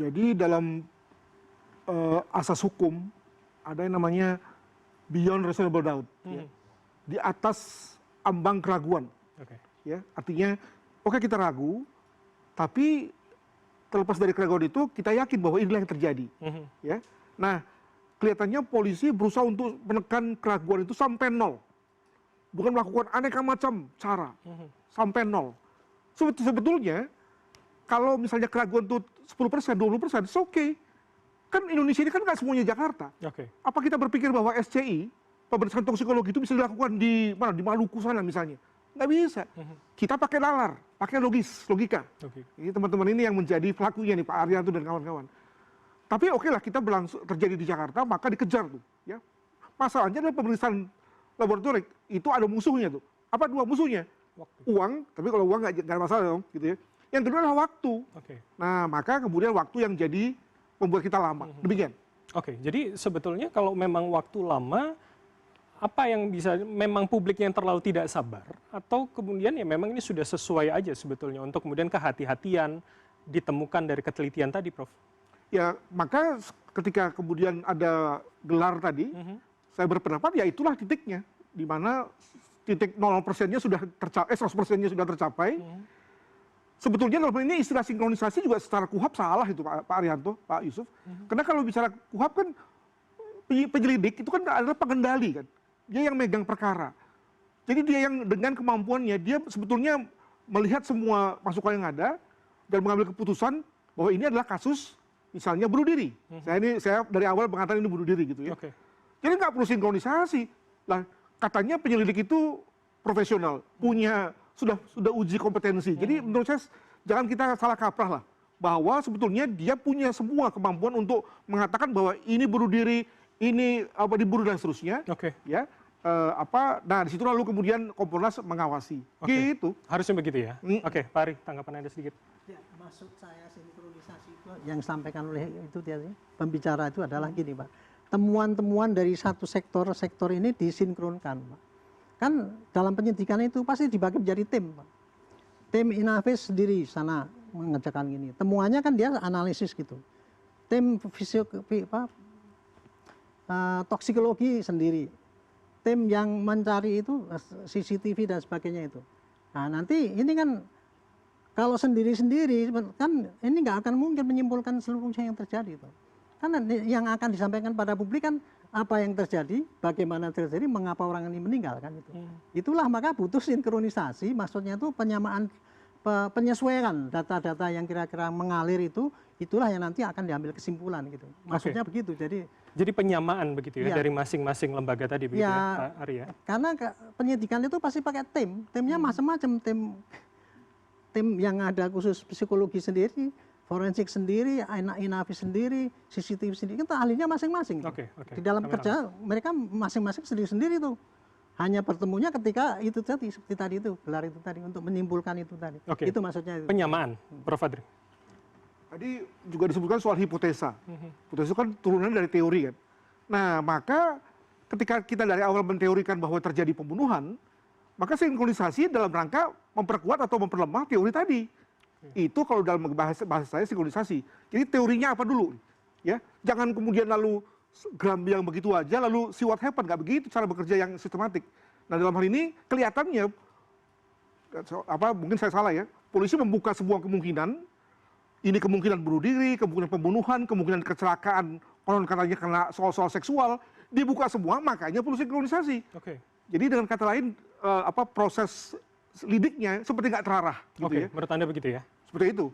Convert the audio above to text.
Jadi dalam asas hukum ada yang namanya beyond reasonable doubt, ya. Di atas ambang keraguan. Ya, artinya oke, kita ragu, tapi terlepas dari keraguan itu kita yakin bahwa inilah yang terjadi. Ya, nah kelihatannya polisi berusaha untuk menekan keraguan itu sampai nol, bukan melakukan aneka macam cara sampai nol. Sebetulnya kalau misalnya keraguan itu 10%, 20%, it's okay. Kan Indonesia ini kan nggak semuanya Jakarta. Apa kita berpikir bahwa SCI, pemeriksaan toksikologi itu bisa dilakukan di mana? Di Maluku sana misalnya? Nggak bisa. Kita pakai nalar, pakai logika. Ini teman-teman ini yang menjadi pelakunya nih, Pak Arianto dan kawan-kawan. Tapi oke lah, kita berlangsung terjadi di Jakarta, maka dikejar tuh. Ya. Masalahnya adalah pemeriksaan laboratorik itu ada musuhnya tuh. Apa dua musuhnya? Uang, tapi kalau uang nggak ada masalah dong, gitu ya. Yang kedua adalah waktu. Nah, maka kemudian waktu yang jadi membuat kita lama. Demikian. Jadi sebetulnya kalau memang waktu lama, apa yang bisa, memang publik yang terlalu tidak sabar, atau kemudian ya memang ini sudah sesuai aja sebetulnya untuk kemudian kehati-hatian ditemukan dari ketelitian tadi, Prof? Ya, maka ketika kemudian ada gelar tadi, saya berpendapat ya itulah titiknya, di mana titik 0%-nya sudah tercapai, 100%-nya sudah tercapai. Sebetulnya dalam ini istilah sinkronisasi juga secara KUHAP salah itu, Pak Arianto, Pak Yusuf. Karena kalau bicara KUHAP kan penyelidik itu kan adalah pengendali kan. Dia yang megang perkara. Jadi dia yang dengan kemampuannya, dia sebetulnya melihat semua masukan yang ada dan mengambil keputusan bahwa ini adalah kasus misalnya bunuh diri. Saya dari awal mengatakan ini bunuh diri gitu ya. Jadi nggak perlu sinkronisasi. Lah katanya penyelidik itu profesional, punya sudah uji kompetensi. Jadi menurut saya jangan kita salah kaprah lah, bahwa sebetulnya dia punya semua kemampuan untuk mengatakan bahwa ini bunuh diri, ini dibunuh dan seterusnya. Ya, nah di situ lalu kemudian Kompolnas mengawasi. Gitu. Harusnya begitu ya. Pak Ari, tanggapan Anda sedikit. Ya, maksud saya sinkronisasi itu yang disampaikan oleh itu tadi pembicara itu adalah gini, Pak. Temuan-temuan dari satu sektor ini disinkronkan, Pak. Kan dalam penyidikan itu pasti dibagi menjadi tim, Pak. Tim Inavis sendiri sana mengerjakan gini. Temuannya kan dia analisis gitu. Tim toksikologi sendiri. Tim yang mencari itu CCTV dan sebagainya itu. Nah nanti ini kan kalau sendiri-sendiri kan ini nggak akan mungkin menyimpulkan seluruhnya yang terjadi itu. Karena yang akan disampaikan pada publik kan apa yang terjadi, bagaimana terjadi, mengapa orang ini meninggal kan itu. Itulah maka butuh sinkronisasi, maksudnya itu penyesuaian data-data yang kira-kira mengalir itu, itulah yang nanti akan diambil kesimpulan gitu. Maksudnya begitu. Jadi penyamaan begitu ya, dari masing-masing lembaga tadi begitu ya, Pak Ari ya. Karena penyidikan itu pasti pakai tim, timnya macam-macam, tim yang ada khusus psikologi sendiri, forensik sendiri, Inavis sendiri, CCTV sendiri, kan ahlinya masing-masing. Di dalam kerja mereka masing-masing sendiri-sendiri tuh. Hanya bertemunya ketika itu tadi, seperti tadi itu, gelar itu tadi, untuk menyimpulkan itu tadi. Itu maksudnya. Penyamaan, Prof. Adri. Tadi juga disebutkan soal hipotesa. Hipotesa kan turunan dari teori kan. Nah, maka ketika kita dari awal menteorikan bahwa terjadi pembunuhan, maka sinkronisasi dalam rangka memperkuat atau memperlemah teori tadi. Itu kalau dalam bahasa saya sinkronisasi. Jadi teorinya apa dulu? Ya, jangan kemudian lalu yang begitu aja lalu see what happen, nggak begitu cara bekerja yang sistematik. Nah, dalam hal ini kelihatannya mungkin saya salah ya. Polisi membuka semua kemungkinan. Ini kemungkinan bunuh diri, kemungkinan pembunuhan, kemungkinan kecelakaan, konon katanya karena soal seksual, dibuka semua, makanya perlu sinkronisasi. Jadi dengan kata lain proses lidiknya seperti nggak terarah. Gitu ya. Menurut Anda begitu ya? Seperti itu.